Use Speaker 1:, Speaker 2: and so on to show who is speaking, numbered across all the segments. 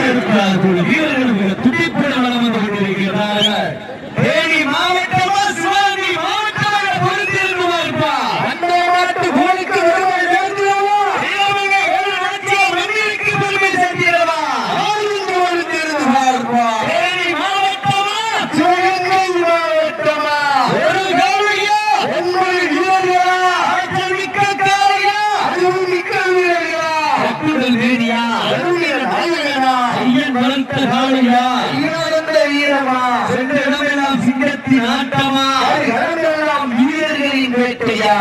Speaker 1: வீரர்கள் மிக துடிப்புடன் வளம் வந்து கொண்டிருக்கிறார்கள். தேனி மாவட்டமா சிவகங்கை மாவட்டமாக பொறுத்திருந்து பார்ப்பா. அந்த நாட்டு கோழிக்கு வருவாய் சேர்க்கிறவா மண்ணிற்கு பெருமை சேர்க்கிறவா ஆளுந்து பொறுத்திருந்து பார்ப்பா. தேனி மாவட்டமா சிவகங்கை மாவட்டமா ஒரு காலையா ஒன்பது வீரர்களா ஆற்றல் மிக்க காலையா அறிவு மிக்க வீரர்களா கட்டுடல் வேடியா அருவியல் நாயகனா ஐயன் வளர்த்த காலையா ஐயானந்த வீரமா சென்ற இடமெல்லாம் சிங்கத்தின் ஆட்டமா இடமெல்லாம் வீரர்களின் வேட்டையா.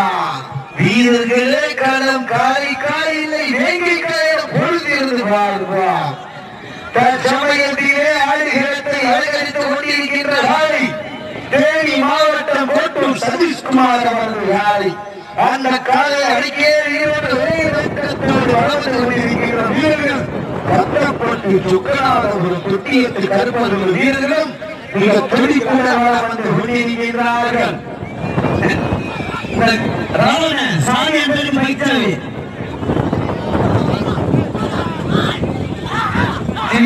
Speaker 1: வீரர்களே களம் காலை காயில்லை வேங்கை காயம் பொழுதிருந்து பார்ப்பா. தற்சமயத்திலே ஆடுகளத்தை அலங்கரித்துக் கொண்டிருக்கின்ற காலை தேனி மாவட்டம் கோட்டூர் சதீஷ்குமார் அவர்கள் காலை. அந்த காலை அடிக்கே வளர்ந்து கொண்டிருக்கின்ற வீரர்கள் கத்தப்பட்டு சுக்கநாதபுரம் தொட்டியத்து கருப்பர்கள் வீரர்களும் மிக துடிப்புடன் வந்து கொண்டிருக்கிறார்கள். ராவண சாமி என்பதும் வைத்தவை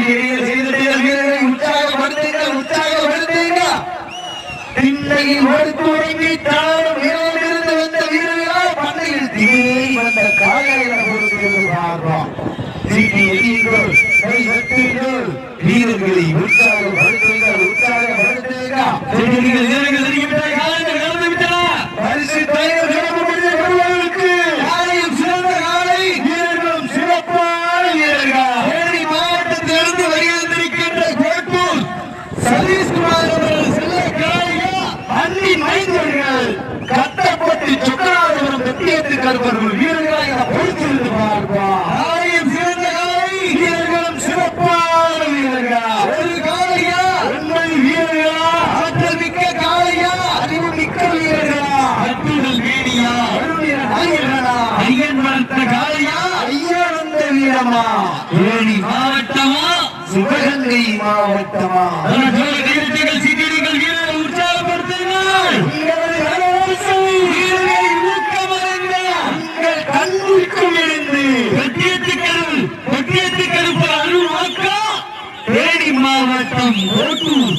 Speaker 1: வீரர்களை உற்சாகப்படுத்துங்கள் உற்சாகப்படுத்துங்கள். திண்ணையில் ஓடுத்து உறங்கி தானும் இருந்து வந்த வீரர்களா பண்ணையில் தீரை வந்த காலையில பொறுத்திருந்து பார்ப்போம். வீரர்களை உற்சாகப்படுத்துங்கள் உற்சாகப்படுத்துங்கள். பரிசு தயார் வருவதற்கு காலையும் சிறந்த காலை வீரர்களும் சிறப்பான வீரர்கள். தேனி மாவட்டத்திலிருந்து வருகின்றிருக்கின்ற கோட்டூர் சதீஷ்குமார் அவர்கள் செல்ல காலையா அன்னி மைந்தர்கள் கட்டப்பட்டு சொக்கநாதபுரம் தொட்டியத்து கருப்பர்கள் வீரர்களாக பொறுத்திருந்து பார்ப்பார். காலையும் சிறந்த காலை வீரர்களும் சிறப்பான வீரர்கள். ஒரு காலையா உண்மை வீரர்களா ஆற்றல் மிக்க காலையா அறிவு மிக்க வீரர்களா கட்டுடல் வேடியா ஐயன் வளர்த்த காலையா ஐயானந்த வீரமா. தேனி மாவட்டமா சிவகங்கை மாவட்டமா சீட்டிகள் வீரர்கள் உற்சாகப்படுத்துங்கள். வீரர்களை ஊக்கமடைந்த உங்கள் கண்ணுக்கும் இருந்து வெற்றியத்து கருப்பு அருள் வாக்கா. தேனி மாவட்டம் கோட்டூர்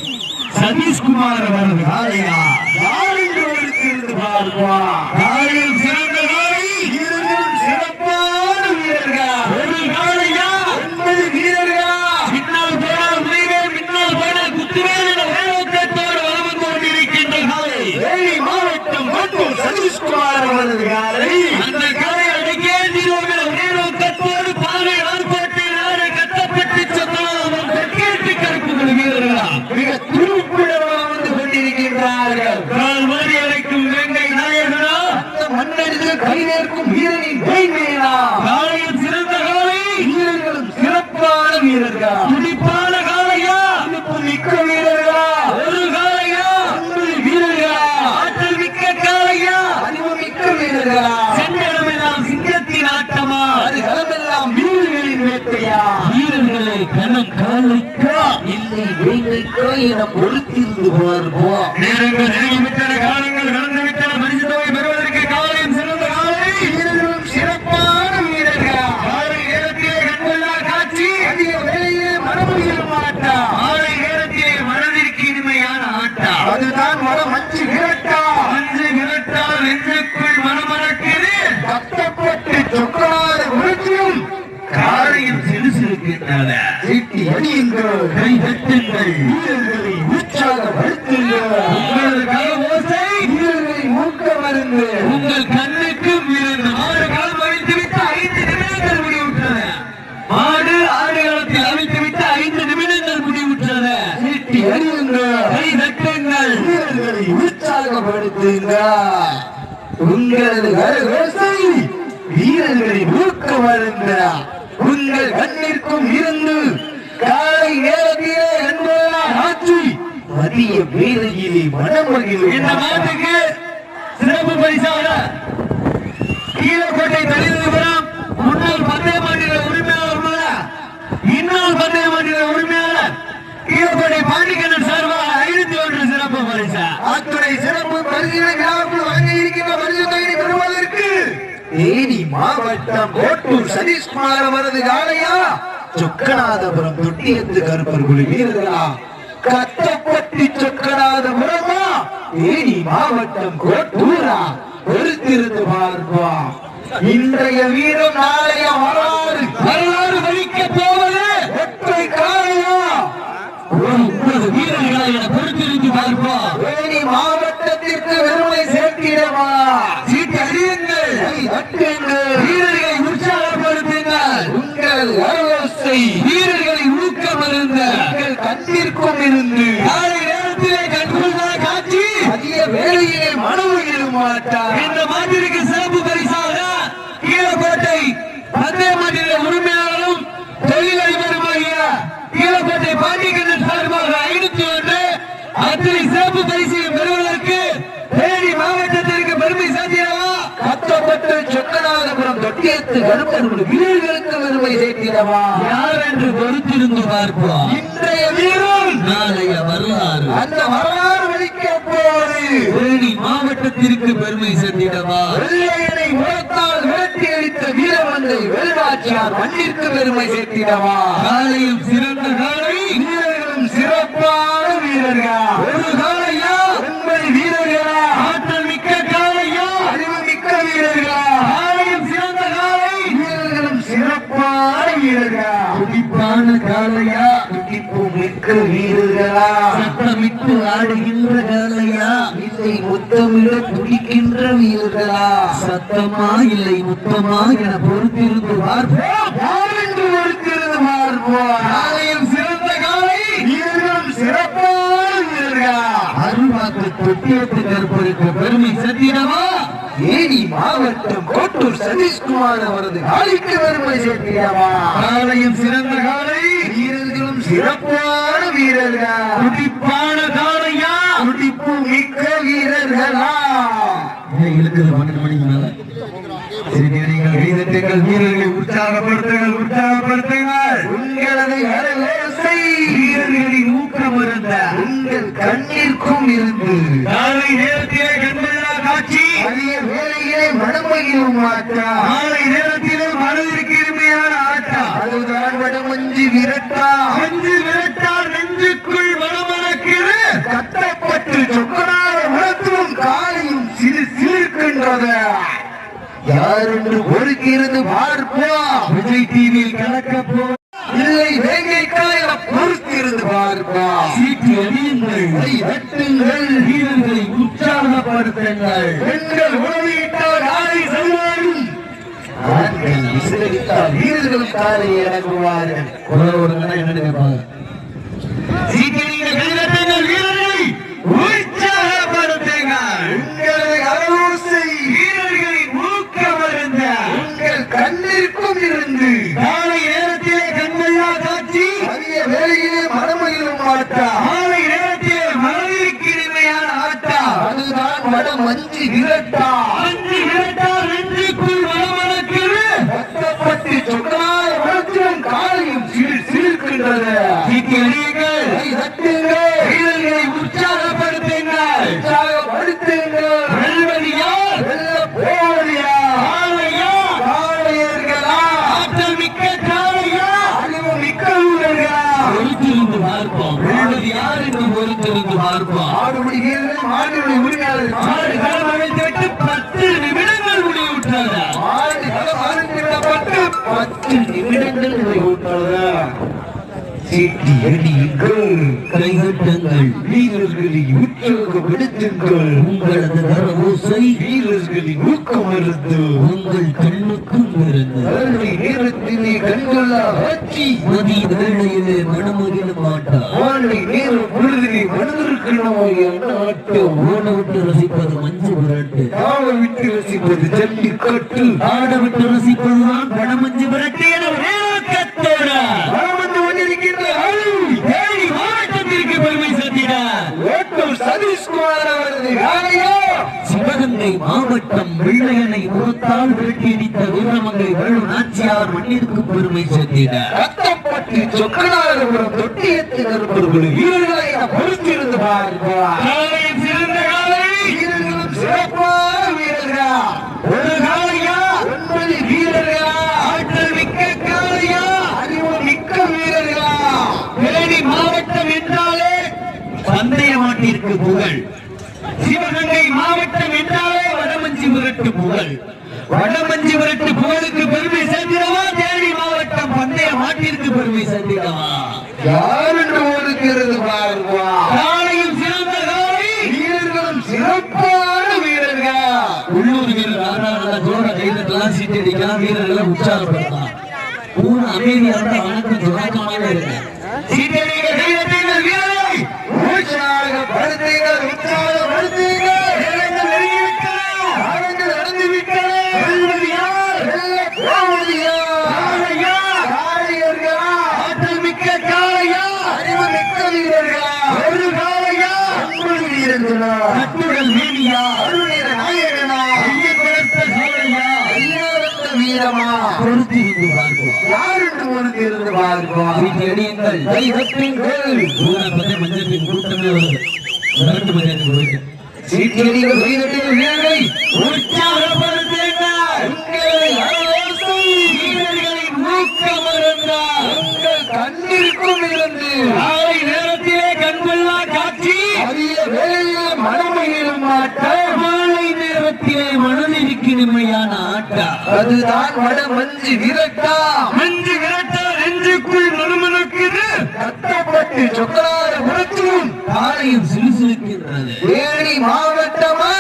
Speaker 1: சதீஷ்குமார் அவர்கள் காலையா யாருக்கு இருந்து பார்ப்பா. காலையில் சிறந்த காலை வீரர்கள் சிறப்பான வீரர்கள். ஒரு காலையா 9 வீரர்களா பின்னால் போனால் முனைவேல் பின்னால் போனால் குத்துவேல் என வேலோக்கத்தோடு வளம் கொண்டிருக்கின்ற காலை தேனி மாவட்டம் கோட்டூர் சதீஷ்குமார் அவர்கள் காலை. அந்த காலை அடக்கே தீரோவில வேலோக்கத்தோடு பாலை ஆர்ப்பாட்டி நாடு கட்டப்பட்டு சொன்னாலும் வெற்றியத்து கருப்புகள் வீரர்களா மிக துருப்புடன் வந்து கொண்டிருக்கின்றார்கள். கால் மாறி அழைக்கும் வேங்கை நாயகனா அந்த மன்னருக்கு கைநேர்க்கும் வீரனின் வேங்கையா. காலையில் சிறந்த காலை வீரர்களும் சிறப்பான வீரர்கள். துடிப்பான காலையா துடிப்பு மிக்க வீரர்களா. ஒரு காலையா 9 வீரர்களா ஆற்றல் மிக்க காலையா அறிவு மிக்க வீரர்களா. சென்றடமெல்லாம் சிங்கத்தின் ஆட்டமா அது களமெல்லாம் வீரர்களின் வேட்டையா. வீரர்களை கணம் காலைக்கா இல்லை வேங்கைக்கா என பொறுத்திருந்து பார்ப்போம். நேரங்கள் நெருங்கிவிட்டன காலங்கள் கடந்துவிட்டன. பரிசு தொகை பெறுவதற்கு காலையும் சிறந்த காலை வீரர்களும் சிறப்பான வீரர்கள். காலை நேரத்திலே கண்கொள்ளா காட்சி அதிக வேலையிலே மரபுகளும் ஆட்டா. காலை நேரத்திலே மனதிற்கு இனிமையான ஆட்டா அதுதான் மனம் மஞ்சு விரட்டா. மஞ்சு விரட்டால் நெஞ்சுக்குள் மனமறக்குது. கட்டப்பட்டு சொக்கநாத உறுதியும் காலையில் சிறுசிருக்கின்றன. சீட்டி அடியுங்கள் கை தட்டுங்கள் வீரர்களை உற்சாகப்படுத்துங்கள். உங்கள் கலவோசை வீரர்களை ஊக்க மருந்து உங்கள் கண்ணுக்கு விருந்து. மாடு களம் அவிழ்த்துவிட்டு 5 நிமிடங்கள் முடிவுற்றன. மாடு ஆடுகளத்தில் அவிழ்த்துவிட்டு 5 நிமிடங்கள் முடிவுற்றன. சீட்டி அடியுங்கள் கை தட்டுங்கள் வீரர்களை உற்சாகப்படுத்துங்கள். உங்களது கலவோசை வீரர்களை ஊக்க மருந்து உங்கள் கண்ணிற்கும் இருந்து காலை நேரத்திலே என்பதெல்லாம் ஆட்சி மதிய வேலையிலே மனமகிழ்வு. இந்த நாட்டுக்கு சிறப்பு பரிசாக கீழக்கோட்டை தலைநகரம் முன்னாள் பந்தய மாநில உரிமையாளர் இன்னாள் பந்தய மாநில உரிமையாளர் கீழக்கோட்டை பாண்டிகண்ணன் சார்பாக 501 சிறப்பு பரிசா. அத்துறை சிறப்பு பரிசினை வழங்க இருக்கின்ற பரிசு தொகையை பெறுவதற்கு தேனி மாவட்டம் கோட்டூர் சதீஷ்குமார் அவரது காலையா சொக்கநாதபுரம் தொட்டியத்து கருப்பர் குழு வீரர்களா, கத்தப்பட்டி சொக்கநாதபுரமா, தேனி மாவட்டம் கோட்டூரா, பொறுத்திருந்து பார்ப்போம். இன்றைய வீரம் நாளைய வரலாறு வலிக்க போவது ஒற்றை காலையா, வீரர்களை பொறுத்திருந்து பார்ப்போம். தேனி மாவட்டத்திற்கு பெருமை சேர்த்திடவா, சீட்டு அடியுங்கள், வீரர்களை உற்சாகப்படுத்துங்கள், உங்கள் அரசை வீரர்களை ஊக்கமருந்த கண்ணிற்கும் இருந்து நாளை நேரத்திலே கண்கொள்ளா காட்சி அதிக வேலையிலே மனமும் மாட்டார். இந்த மாட்டிற்கு சிறப்பு பரிசாக கீழக்கோட்டை பந்தய மாட்டிலே உரிமையாளரும் தொழிலதிபருமாகிய கீழக்கோட்டை பாண்டியக்கண்ணன் சார்பாக 501 அத்தனை சிறப்பு பரிசையும் பெறுவதற்கு தேனி மாவட்டத்திற்கு பெருமை சேர்த்திடவா, கத்தப்பட்டு சொக்கநாதபுரம் தொட்டியத்து கருப்பர் வீரர்களுக்கு பெருமை சேர்த்திடவா, யார் என்று பொறுத்திருந்து பார்ப்போம். இன்றைய வீரம் நாளைய வரலாறு, அந்த வரலாறு வலிக்க போவது தேனி மாவட்டத்திற்கு பெருமை சேர்த்திடவா, வெள்ளையனை உரத்தால் விரட்டி அளித்த வீரமந்தை வேலுநாச்சியார் மண்ணிற்கு பெருமை சேர்த்திடவா, காலையும் சிறந்த காலை, வீரர்களும் சிறப்பான வீரர்கள், ஒரு காலையா 9 வீரர்களா, ஆற்றல் மிக்க காலையா, அறிவு மிக்க வீரர்களா, காலையும் சிறந்த காலை, வீரர்களும் சிறப்பான வீரர்களா, துடிப்பான காலையா, துடிப்பு மிக்க வீரர்களா, சத்தமிட்டு ஆடுகின்ற காலையா, இல்லை முத்தமிட துடிக்கின்ற வீரர்களா, சத்தமா இல்லை முத்தமா என பொறுத்திருந்து பார்ப்போம், யாரென்று பொறுத்திருந்து பார்ப்போம். காலையும் சிறந்த காலை, வீரர்களும் சிறப்பான வீரர்களா, அருள்வாக்கு தொட்டியத்து கருப்பருக்கு பெருமை சேர்த்திடவா, தேனி மாவட்டம் கோட்டூர் சதீஷ்குமார் அவரது காலைக்கு பெருமை சேர்த்திடவா, காலையும் சிறந்த காலை, வீரர்களும் சிறப்பான வீரர்களா, துடிப்பான காலையா, துடிப்பு மிக்க வீரர்களா. இருக்குது 12 மணிக்கு மேல. சரி, நீங்கள் வீரர்கள் வீரர்களை உற்சாகப்படுத்துங்கள், உங்களது அரசை வீரர்களின் ஊக்கம் இருந்த உங்கள் கண்ணிற்கும் இருந்து காலை நேரத்திலே கண்கொள்ளா காட்சி அதிக வேலையிலே மனமகிழும் ஆட்டா, காலை நேரத்திலே மனதிற்கு இனிமையான ஆட்டா, அதுதான் வடமஞ்சி விரட்டா, மஞ்சு விரட்டா நெஞ்சுக்குள் மனமணக்கிறது, கத்தப்பட்டு சொக்கநாத மனத்தும் காலையும் சிலிர்க்கின்றது, யார் என்று பொறுத்திருந்து பார்ப்போம். விஜய் டிவியில் கலக்க போ இல்லை வேங்கைக்காய் பொறுத்திருந்து பார்ப்போம். சீட்டு அடியுங்கள், வெட்டுங்கள், வீரர்களை உற்சாகப்படுத்துங்கள், பெண்கள் உணவிட்டால் நாளை செல்வாரும், ஆண்கள் விசிலடித்தால் வீரர்கள் காலை இறங்குவார்கள். ஒரு என்ன கேட்பாங்க, சீட்டு வீரர்களை உற்சாகப்படுத்துங்கள், உங்களை அரசை வீரர்களின் ஊக்கமருந்த உங்கள் கண்ணிற்கும் இருந்து காலை நேரத்திலே கண்கொள்ளா காட்சி அதிக வேலையிலே மனமகிழும் ஆட்டா, காலை நேரத்திலே மனதிற்கு இனிமையான ஆட்டா, அதுதான் வடமஞ்சி விரட்டா, மஞ்சி விரட்டா நெஞ்சுக்குள் மனமணக்கிறது, கத்தப்பட்டு சொக்கநாத மனத்திலும் காலையும் சிலிர்க்கின்றது, வீரர்களை உற்சாகப்படுத்துங்கள், வெல்வது யார், வெல்ல போவது யார், காளையா, காளையர்களா, ஆற்றல் மிக்க காளையா, அறிவு மிக்க வீரர்களா, பொறுத்திருந்து பார்ப்போம், வெல்வது யார் என்று பொறுத்திருந்து பார்ப்போம். ஆடுபடி வீரர்கள் மாடுடைய உரிமையாளர் மாடு களம் அமைத்துவிட்டு 10 நிமிடங்கள் முடிவுற்றது, மாடு களம் அமைத்துவிடப்பட்டு 10 நிமிடங்கள் முடிவுற்றது. சீட்டி அடியுங்கள், கைதட்டுங்கள், வீரர்களை உற்சாகப்படுத்துங்கள், உங்களது தரவோசை வீரர்களின் ஊக்கமருந்து உங்கள் கண்ணுக்கும் இருந்து காலை நேரத்திலே கண்கொள்ளா ஆட்சி மதிய வேளையிலே மனமகிழ மாட்டார், மாலை நேரம் பொழுதிலே மனதிற்கு ஆட்டம், ஓட விட்டு ரசிப்பது மஞ்சு விரட்டு, ஆட விட்டு ரசிப்பது ஜல்லிக்கட்டு, ஆட விட்டு ரசிப்பதுதான் வடமஞ்சு விரட்டு என வேகத்தோட சிவகங்கை மாவட்டம் வெள்ளையனை உரத்தால் விரட்டியடித்த வீரமங்கை வேலுநாச்சியார் மண்ணிற்கு பெருமை சேர்த்திட கத்தப்பட்டு சொக்கநாதபுரம் தொட்டியத்து கருப்பர் வீரர்களை பொறுத்திருந்து பார்ப்பார். வீரர்களும் சிறப்பான வீரர்களா, ஒரு காலையா 9 வீரர்களா, ஆற்றல் மிக்க காலையா, அறிவு மிக்க நாட்டிற்கு புகழ். சிவகங்கை மாவட்டம் என்றாலே வடமஞ்சி விரட்டு புகழ். வடமஞ்சி விரட்டு புகழுக்கு பெருமை சேர்த்திடவா, தேனி மாவட்டம் பந்தய மாட்டிற்கு பெருமை சேர்த்திடவா?
Speaker 2: யார் என்று ஒதுக்கிறது பாருவா.
Speaker 1: காலையும் சிறந்த காலை,
Speaker 2: வீரர்களும் சிறப்பான வீரர்கள்.
Speaker 1: உள்ளூர் வீரர் நல்லா ஜோர கைதட்டலாம், சீட்டடிக்கலாம், வீரர்களை உற்சாகப்படுத்தலாம். பூன அமைதியாக வணக்கம் தொடக்கமாக இருக்கு. சீட்டடிக்க கைதட்டுங்கள் வீரரை,
Speaker 2: உற்சாகப்படுத்துங்கள், உற்சாகப்படுத்துங்கள். கண்ணிற்கும் இருந்து
Speaker 1: நேரத்திலே கண்கொள்ளா காட்சி,
Speaker 2: அரிய வேலையிலே மனமையிலும் ஆட்டம்,
Speaker 1: மாலை நேரத்திலே மனதிற்கு நிம்மதியான ஆட்டம்.
Speaker 2: அதுதான் வட மஞ்சு விரட்டா.
Speaker 1: மஞ்சு விரட்டா நெஞ்சுக்குள் மனமனக்குது,
Speaker 2: கட்டப்பட்டு சொக்கலார புரட்சியும்
Speaker 1: காலையும் சிலுசிலுக்கின்றது.
Speaker 2: தேனி மாவட்டமா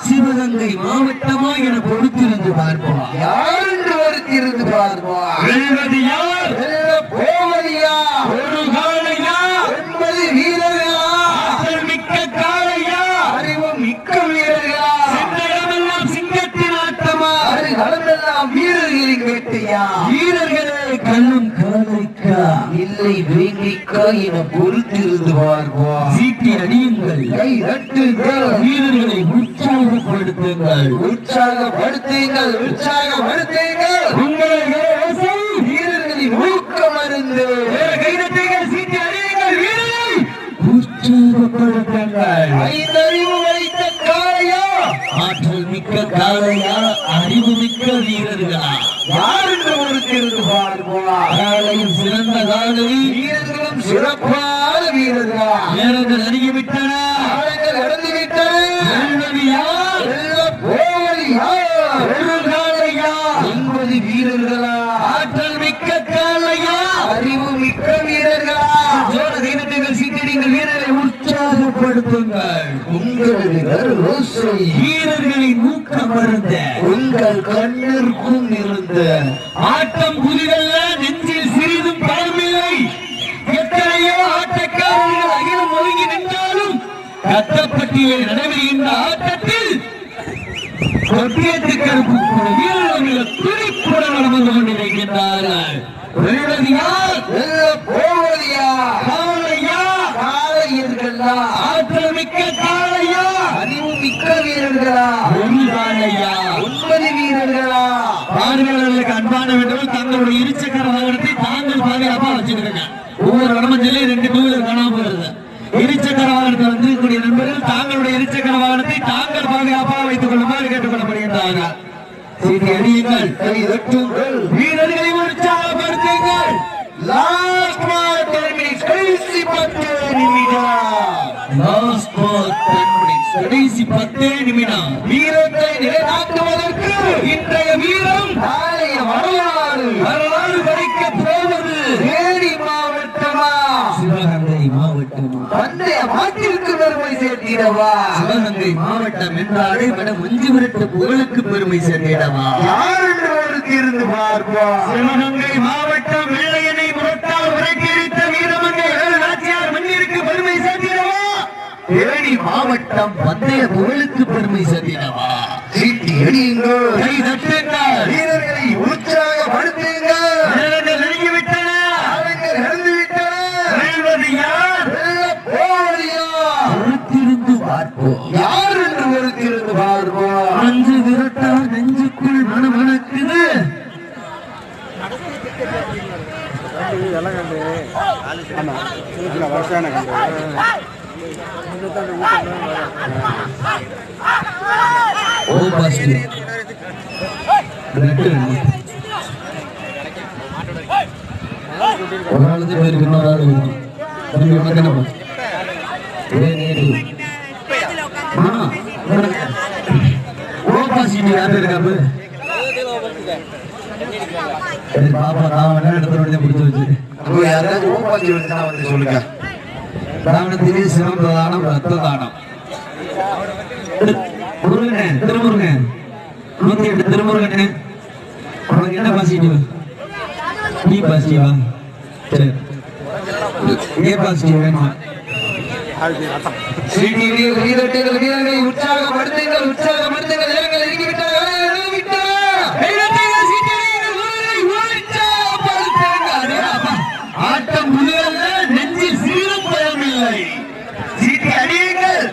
Speaker 1: சிவகங்கை மாவட்டமா என பொறுத்திருந்து பார்ப்போம்.
Speaker 2: யார் என்று வருத்திருந்து பார்ப்போம்.
Speaker 1: வெல்வது யார்,
Speaker 2: வெல்ல போவது யார்?
Speaker 1: ஒரு காலையா,
Speaker 2: 9 வீரர்களா?
Speaker 1: ஆற்றல் மிக்க காலையா,
Speaker 2: அறிவு மிக்க வீரர்களா?
Speaker 1: சென்ற இடமெல்லாம் சிங்கத்தின் ஆட்டமா,
Speaker 2: அது களமெல்லாம் வீரர்களின் வெட்டியா?
Speaker 1: வீரர்களே கண்ணும் காலைக்கா,
Speaker 2: இல்லை வேங்கைக்கா என பொறுத்திருந்து பார்ப்போம்.
Speaker 1: சீட்டி அடியுங்கள்,
Speaker 2: கை தட்டுங்கள்,
Speaker 1: வீரர்களை உற்சாகப்படுத்துங்கள்.
Speaker 2: உற்சாகப்படுத்துங்கள், உற்சாகப்படுத்துங்கள்.
Speaker 1: உங்களை
Speaker 2: வீரர்களின் ஊக்கம் அருந்து
Speaker 1: கைதட்டுங்கள், சீட்டி அடியுங்கள், வீரரை உற்சாகப்படுத்துங்கள்.
Speaker 2: ஐந்தறிவு வைத்த காளையா,
Speaker 1: ஆற்றல் மிக்க காளையா, அறிவு மிக்க வீரர்களா?
Speaker 2: யார் என்று ஒருத்திருந்து பார்ப்போம்.
Speaker 1: காலையும் சிறந்த காலை,
Speaker 2: வீரர்களும் சிறப்பான வீரர்களா?
Speaker 1: நேரங்கள் அருகிவிட்டன,
Speaker 2: காலங்கள் நடந்து விட்டன.
Speaker 1: வெல்வது யார்,
Speaker 2: வெல்ல போவது யார்?
Speaker 1: ஒரு காளையா,
Speaker 2: 9 வீரர்களா?
Speaker 1: ஆற்றல் மிக்க காளையா,
Speaker 2: அறிவு மிக்க வீரர்களா?
Speaker 1: ஜோர கைதட்டுங்கள், சீட்டடிங்கள், வீரரை உற்சாகப்படுத்துங்கள்.
Speaker 2: உங்களது கருவோசை
Speaker 1: வீரர்களின் ஊக்கம் மருந்த,
Speaker 2: உங்கள் கண்ணிற்கும் இருந்த
Speaker 1: ஆட்டம் புதிதல்ல, நெஞ்சில் சிறிதும் பலமில்லை. எத்தனையோ ஆட்டக்காரர்கள் அகிலம் ஒதுங்கி நின்றாலும் கட்டப்பட்டியை நடைபெறுகின்ற ஆட்டத்தில் கொட்டியத்து கருப்பு வீரர்கள் துடிப்புடன் நடந்து கொண்டிருக்கின்றார்கள். வெல்வது யார்,
Speaker 2: வெல்ல போவது யார்?
Speaker 1: காளையா,
Speaker 2: காளையர்களா?
Speaker 1: ஆற்றல் மிக்க காளையா,
Speaker 2: அறிவு மிக்க வீரர்களா?
Speaker 1: ஒரு காளையா,
Speaker 2: 9 வீரர்களா?
Speaker 1: பார்வையாளர்களுக்கு அன்பான வேண்டும், தங்களுடைய இருசக்கர வாகனத்தை தாங்கள் பாதுகாப்பா வச்சிருக்காங்க. ஒவ்வொரு வடமஞ்சிலையும் 2 டூவீலர் காணாம போயிருது. இருசக்கர வாகனத்தில் வந்திருக்கக்கூடிய நண்பர்கள் தங்களுடைய இருசக்கர வாகனத்தை தாங்கள் பாதுகாப்பாக வைத்துக் கொள்ளுமாறு கேட்டுக் கொள்ளப்படுகின்றார்கள். சீட்டி அடியுங்கள்,
Speaker 2: கை தட்டுங்கள்,
Speaker 1: வீரர்களை உற்சாகப்படுத்துங்கள்.
Speaker 2: லாஸ்ட் 10 மினிட்ஸ், கடைசி 10 நிமிடம்.
Speaker 1: கடைசி 10 நிமிடம்
Speaker 2: வீரத்தை நிலைநாட்டுவதற்கு
Speaker 1: இன்றைய வீரம்
Speaker 2: நாளைய வரலாறு
Speaker 1: வரலாறு படைக்க போவது
Speaker 2: தேனி மாவட்டமா,
Speaker 1: சிவகங்கை மாவட்டமா?
Speaker 2: பந்தய மாட்டிற்கு பெருமை சேர்த்திடவா?
Speaker 1: சிவகங்கை மாவட்டம் என்றாலே வட மஞ்சு விரட்டு புகழுக்கு பெருமை சேர்த்திடவா?
Speaker 2: யார் என்று ஒருத்திருந்து பார்ப்போம்.
Speaker 1: சிவகங்கை மாவட்டம் வெள்ளையனை முரட்டால் விரட்டியடித்த வீரமங்கை நாச்சியார் மண்ணிற்கு பெருமை சேர்த்திடவா? தேனி மாவட்டம் பந்தய புகழுக்கு பெருமை சேர்த்திடவா?
Speaker 2: சீட்டி அடியுங்கள்,
Speaker 1: கை தட்டுங்கள்,
Speaker 2: வீரர்களை உற்சாகப்படுத்துங்கள்.
Speaker 1: நேரங்கள் நெருங்கிவிட்டன,
Speaker 2: காலங்கள் நடந்து விட்டன.
Speaker 1: வெல்வது யார்,
Speaker 2: வெல்ல போவது யார்?
Speaker 1: பொறுத்திருந்து பார்ப்போம்.
Speaker 2: யார் என்று ஒருத்திருந்து பார்ப்போம்.
Speaker 1: மஞ்சு விரட்டால் நெஞ்சுக்குள் மனமனக்குது. ஒரு ஆளுக்கு பேருக்கு இன்னொரு ஆளு பாப்பா நான் இடத்துல பிடிச்சு வச்சு
Speaker 2: யாராவது ஓப்பாச்சி வந்து சொல்லுங்க.
Speaker 1: தானத்திலே சிறந்த தானம் ரத்த தானம். முருகன் திருமுருகன் 108 திருமுருகன். உனக்கு என்ன பாசிட்டிவ்? பி பாசிட்டிவா? சரி, ஏ பாசிட்டிவ் வேணுமா?
Speaker 2: வீரர்களை உற்சாகப்படுத்துங்கள், உற்சாகப்படுத்துங்கள். நேரங்கள் இறங்கிவிட்டார்.
Speaker 1: ஆட்டம் முதல்ல நெஞ்சில் சீரும் பயமில்லை.
Speaker 2: சீட்டி அடியுங்கள்,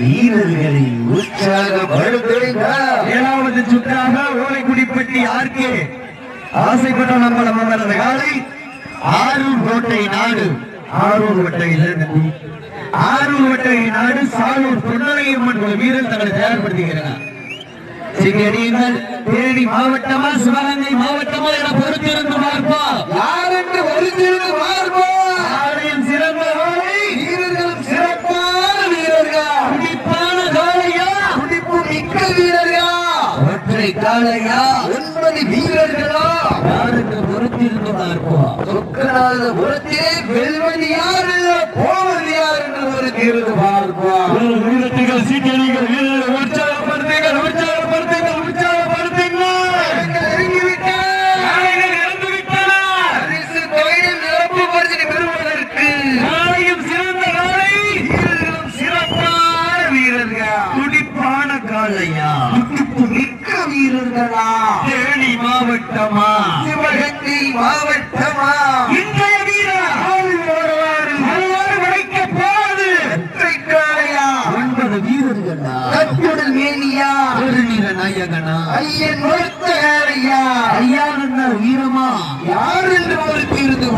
Speaker 2: வீரர்களை உற்சாகப்படுத்துங்கள்.
Speaker 1: 7வது சுற்றாக ஓலைக்குடிப்பட்டி ஆர்கே ஆசைப்பட்ட நம்மள காலை ஆரூர் கோட்டை நாடு, ஆரூர் கோட்டை நாடு சாலூர் தொண்டரையம்மன் வீரர் தங்களை தயார்படுத்துகிறார். சிங்கடியுங்கள். தேனி மாவட்டமா சிவகங்கை மாவட்டமா என பொறுத்திருந்து பார்ப்போம்.
Speaker 2: யார் என்று பொறுத்திருந்து பார்ப்போம்.
Speaker 1: ஆலயம் சிறந்த காலை,
Speaker 2: வீரர்களும் சிறப்பான வீரர்கள்.
Speaker 1: துடிப்பான காலையா,
Speaker 2: துடிப்பு மிக்க வீரர்களா,
Speaker 1: ஒற்றை காலையா,
Speaker 2: 9 வீரர்களா,
Speaker 1: யார் என்று பொறுத்திருந்து பார்ப்போம்.
Speaker 2: சொக்கநாத புறத்திலே வெல்வது யார் இல்ல போவது யார் என்று பொறுத்திருந்து பார்ப்போம்.
Speaker 1: வீரர்கள் சீக்கிரங்கள் வீரர்கள் உற்சாகப்படுத்துங்கள்,
Speaker 2: மிக்க வீரர்களா.
Speaker 1: தேனி மாவட்டமா
Speaker 2: சிவகங்கை மாவட்டமா
Speaker 1: இன்றைய வீரர் உடைக்கப் போவது
Speaker 2: ஒற்றை காளையா,
Speaker 1: 9 வீரர்களா,
Speaker 2: கட்டுடல் மேனியா,
Speaker 1: திருநீர நாயகனா,
Speaker 2: ஐயன் ஒருத்த காளையா,
Speaker 1: ஐயா என்ன வீரமா,
Speaker 2: யார் என்று பொறுத்திருந்து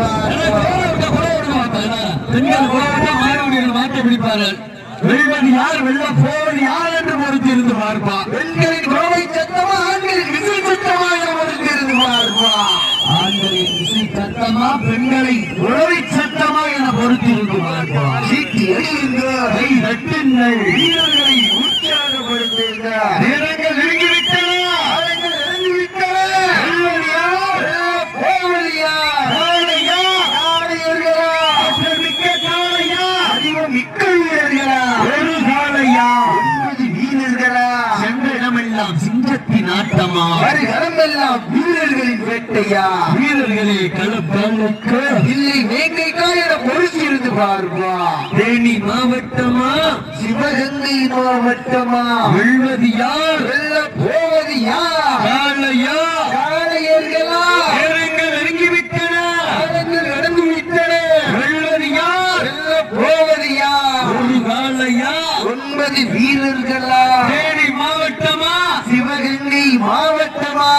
Speaker 1: பெண்கள் மாணவர்கள் மாற்ற பிடிப்பார்கள். வெல்வது யார், வெல்ல போவது யார் என்று பொறுத்திருந்து பார்ப்பா.
Speaker 2: பெண்களின் கோவை சத்தமா, ஆண்களின் விசில் சத்தமா என பொறுத்திருந்து பார்ப்பா.
Speaker 1: ஆண்களின் இசை சத்தமா, பெண்களின் உழவை சத்தமா என பொறுத்திருந்து பார்ப்பா.
Speaker 2: சீட்டி அடியுங்கள்,
Speaker 1: கை தட்டுங்கள்,
Speaker 2: வீரர்களை உற்சாகப்படுத்துங்கள்.
Speaker 1: நேரங்கள் நெருங்கிவிட்டன,
Speaker 2: காலங்கள் இறங்கிவிட்டன.
Speaker 1: வெல்வது யார்,
Speaker 2: போவது யார்?
Speaker 1: காளையா,
Speaker 2: காளையர்களா,
Speaker 1: ஆற்றல் மிக்க காளையா,
Speaker 2: அறிவு மிக்க வீரர்களா,
Speaker 1: ஒரு காளையா,
Speaker 2: 9 வீரர்களா,
Speaker 1: சென்ற இடமெல்லாம் சிங்கத்தின் ஆட்டமா,
Speaker 2: வருகளமெல்லாம் வீரர்களின் வேட்டையா,
Speaker 1: வீரர்களே களப்பலுக்கு
Speaker 2: இல்லை வேங்கைக்கா என பொறுத்திருந்து பார்ப்பா.
Speaker 1: தேனி மாவட்டமா
Speaker 2: சிவகங்கை மாவட்டமா
Speaker 1: வெல்வது யார்,
Speaker 2: வெல்ல போவது யார்?
Speaker 1: காளையா,
Speaker 2: காளையர்களா,
Speaker 1: நேரங்கள் நெருங்கிவிட்டன,
Speaker 2: காலங்கள் நடந்து விட்டன.
Speaker 1: வெல்வது யார்,
Speaker 2: வெல்ல போவது யார்?
Speaker 1: ஒரு காளையா,
Speaker 2: 9 வீரர்களா,
Speaker 1: தேனி மாவட்டமா
Speaker 2: சிவகங்கை மாவட்டமா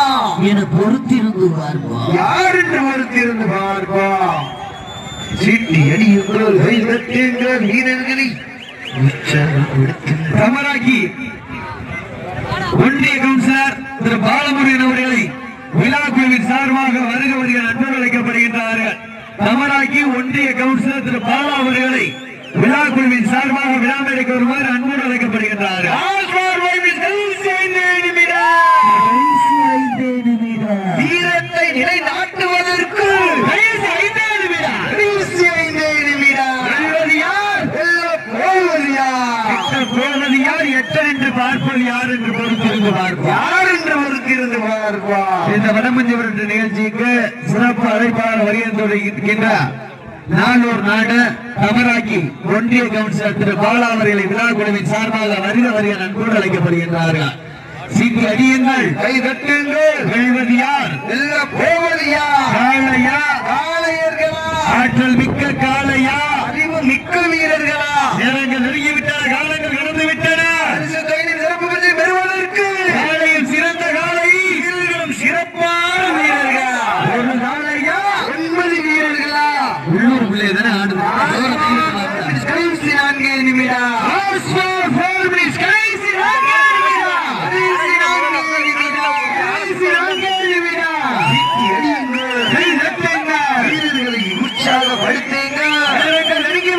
Speaker 1: என பொறுத்திருந்து பார்ப்போம்.
Speaker 2: யார் என்று பொறுத்திருந்து பார்ப்பா. சீட்டி அடியுங்கள், கை தட்டுங்கள், வீரர்களை உற்சாகப்படுத்துங்கள்.
Speaker 1: தமராக்கி ஒன்றிய கவுன்சிலர் திரு பாலமுருகன் அவர்களை விழா குழுவின் சார்பாக வருக அன்போடு அழைக்கப்படுகின்றார்கள். தமராக்கி ஒன்றிய கவுன்சிலர் திரு பாலா அவர்களை விழா குழுவின் சார்பாக விழா மேடைக்கு வருமாறு அன்போடு அழைக்கப்படுகின்றார்கள்.
Speaker 2: வீரத்தை நிலைநாட்டுவதற்கு கடைசி 5 நிமிடம்.
Speaker 1: வெல்வது யார்,
Speaker 2: வெல்ல போவது யார்?
Speaker 1: போவது யார், எட்டர் என்று பார்ப்பது யார் என்று பொறுத்திருந்து பார்ப்போம்.
Speaker 2: யார் என்று பொறுத்திருந்து பார்ப்பா.
Speaker 1: இந்த வடமஞ்சவர் என்ற நிகழ்ச்சிக்கு சிறப்பு அழைப்பாளர் வருகின்ற இருக்கின்ற நாளூர் நாடு தமராக்கி ஒன்றிய கவுன்சிலர் திரு பாலா அவர்களை விழா குழுவின் சார்பாக வருக நன்கோடு அழைக்கப்படுகின்றார்கள். சீட்டி அடியுங்கள்,
Speaker 2: கை தட்டுங்கள்,
Speaker 1: வெல்வது யார்,
Speaker 2: வெல்ல போவது யார்?
Speaker 1: காளையா,
Speaker 2: காளையர்களா,
Speaker 1: ஆற்றல் மிக்க காளையா,
Speaker 2: அறிவு மிக்க வீரர்களா,
Speaker 1: நேரங்கள் நெருங்கிவிட்டன, காலங்கள் கடந்து விட்டன,
Speaker 2: பரிசு தொகையின் சிறப்பு பரிசை பெறுவதற்கு
Speaker 1: காளையில் சிறந்த காளை,
Speaker 2: வீரர்களும் சிறப்பான வீரர்களா,
Speaker 1: ஒரு காளையா,
Speaker 2: 9 வீரர்களா,
Speaker 1: உள்ளூர் பிள்ளை தானே ஆடுது.
Speaker 2: கடைசி 4 நிமிடம். கடைசி 4 நிமிடம். கடைசி 4 நிமிடம். சீட்டி அடியுங்கள், கை தட்டுங்கள், வீரர்களை உற்சாகப்படுத்துங்கள்.
Speaker 1: நேரங்கள் நெருங்கி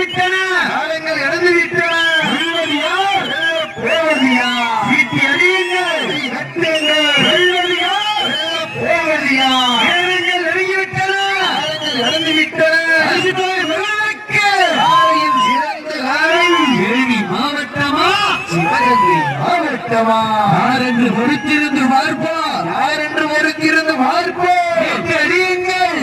Speaker 2: மாவட்டமா?
Speaker 1: யார் என்று பொறுத்திருந்து பார்ப்போம்.
Speaker 2: யார் என்று பொறுத்திருந்து பார்ப்போம்.
Speaker 1: அடியுங்கள்.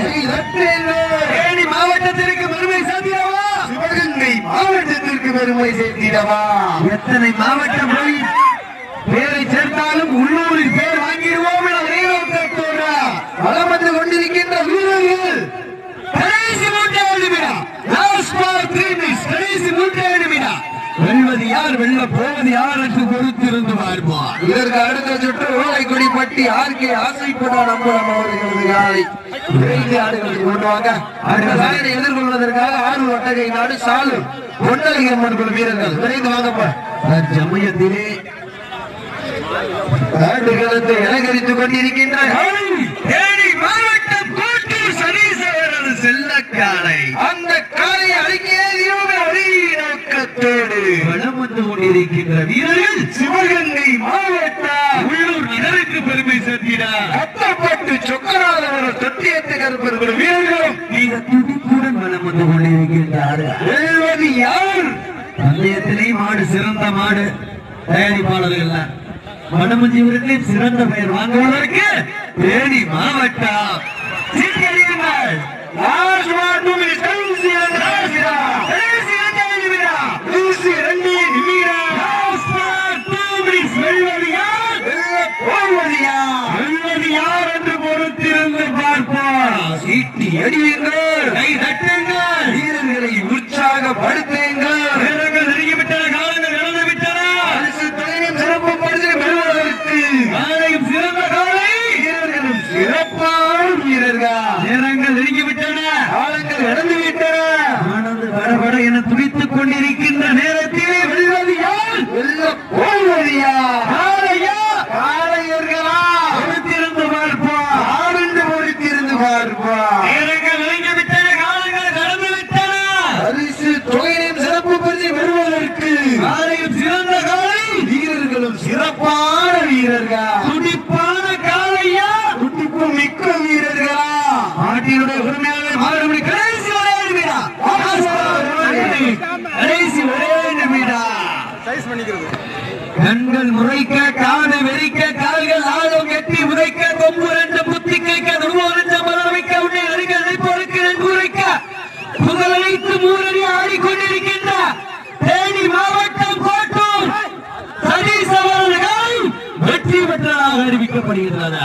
Speaker 1: தேனி மாவட்டத்திற்கு பெருமை சேர்த்திடவா?
Speaker 2: சிவகங்கை மாவட்டத்திற்கு பெருமை சேர்த்திடவா?
Speaker 1: எத்தனை மாவட்டம் போய் பேரை சேர்த்தாலும் உள்ளூரில் பேர் வாங்கிடுவோம் என ஒரே நோக்கத்தோடு
Speaker 2: வலம் வந்து கொண்டிருக்கின்ற வீரர்கள்
Speaker 1: கடைசி 3 நிமிடம். Last for 3 minutes. கடைசி 3 நிமிடம். வெல்வது யார், வெல்ல போவது யார் என்று பொறுத்திருந்து பார்ப்போம்.
Speaker 2: இதற்கு அடுத்த சுற்று ஓலைக்குடிப்பட்டி ஆர்கே ஆசைப்பட நம்பலம் அவர்களது காலை விரைந்து ஆடுகளுக்கு கொண்டுவாங்க. அடுத்த சாயனை எதிர்கொள்வதற்காக ஆறு ஒட்டகை நாடு சாலு பொன்னலிங்கம்மன் குழு வீரர்கள் விரைந்து வாங்கப்பா.
Speaker 1: சமயத்திலே
Speaker 2: ஆடுகளத்தை அலங்கரித்துக் கொண்டிருக்கின்ற
Speaker 1: தேனி மாவட்டம் கோட்டூர் சனீஸ்வரரது செல்லக்காலை.
Speaker 2: அந்த காலை அடங்கியதிலும் ஒரே நோக்கத்தோடு
Speaker 1: வலம் வந்து கொண்டிருக்கின்ற வீரர்கள்
Speaker 2: சிவகங்கை மாவட்டம்
Speaker 1: உள்ளூர் நகருக்கு பெருமை சேர்க்கிறார்.
Speaker 2: கத்தப்பட்டு சொக்கநாதவர் தொட்டியத்து கருப்பர்கள் வீரர்களும்
Speaker 1: மிக துடிப்புடன் வலம் வந்து கொண்டிருக்கின்றார்கள்.
Speaker 2: வெல்வது யார்?
Speaker 1: பந்தயத்திலே மாடு சிறந்த மாடு தயாரிப்பாளர்கள் வடமஞ்சிவர்களே சிறந்த பெயர் வாங்குவதற்கு தேனி மாவட்டம். சீக்கிரங்கள்.
Speaker 2: லாஸ்ட் ஒன் டு மிஸ் கடைசி 2 நிமிடம்.
Speaker 1: Last for 2 minutes. வெல்வது யார்,
Speaker 2: போவது யார்?
Speaker 1: வெல்வது யார் என்று பொறுத்திருந்து பார்ப்போம்.
Speaker 2: சீட்டி அடியுங்கள்,
Speaker 1: கை தட்டுங்கள்.
Speaker 2: வீரர்களை உற்சாகப்படுத்துங்கள்.
Speaker 1: வீரர்கள் நெருங்கிவிட்டன, காலங்கள் நடந்து விட்டன.
Speaker 2: பரிசு தொகையும் சிறப்பு பரிசு பெறுவதற்கு
Speaker 1: காலையும் சிறந்த காலை,
Speaker 2: வீரர்களும் சிறப்பான வீரர்கள்.
Speaker 1: நேரங்கள் நெருங்கிவிட்டன,
Speaker 2: காலங்கள் நடந்து விட்டன.
Speaker 1: ஆனது படபட என துடித்துக் கொண்டிருக்கின்ற நேரத்திலே வெல்வது யார்,
Speaker 2: வெல்ல போவது யார்?
Speaker 1: காளையா,
Speaker 2: காளையர்களா?
Speaker 1: பொறுத்திருந்து பார்ப்போம்.
Speaker 2: ஆனந்து பொறுத்திருந்து பார்ப்போம்.
Speaker 1: நேரங்கள் நெருங்கிவிட்டன, காலங்கள் கடந்து விட்டன.
Speaker 2: பரிசு தொகையும் சிறப்பு பரிசு பெறுவதற்கு
Speaker 1: காலையும் சிறந்த காலை,
Speaker 2: வீரர்களும் சிறப்பான வீரர்கள்.
Speaker 1: துடிப்பான காளையா,
Speaker 2: துடிப்பு மிக்க வீரர்களா?
Speaker 1: நாட்டினுடைய உரிமையாளர் மாறுபடி கடைசி ஒரே நிமிடம். கடைசி ஒரே நிமிடம். கண்கள் முறைக்க, காது வெறிக்க, கால்கள் ஆழம் எட்டி உதைக்க, கொம்பு 2 புத்தி கைக்க, துருவோரஞ்ச மலர்வைக்க, உன்னை அருக நினைப்போருக்கு நன்குரைக்க, புகழ் அழைத்து மூரடி ஆடிக்கொண்டிருக்கின்ற தேனி மாவட்டம் கோட்டூர் சனீஸ்வரர்கள் வெற்றி பெற்றதாக அறிவிக்கப்படுகின்றன.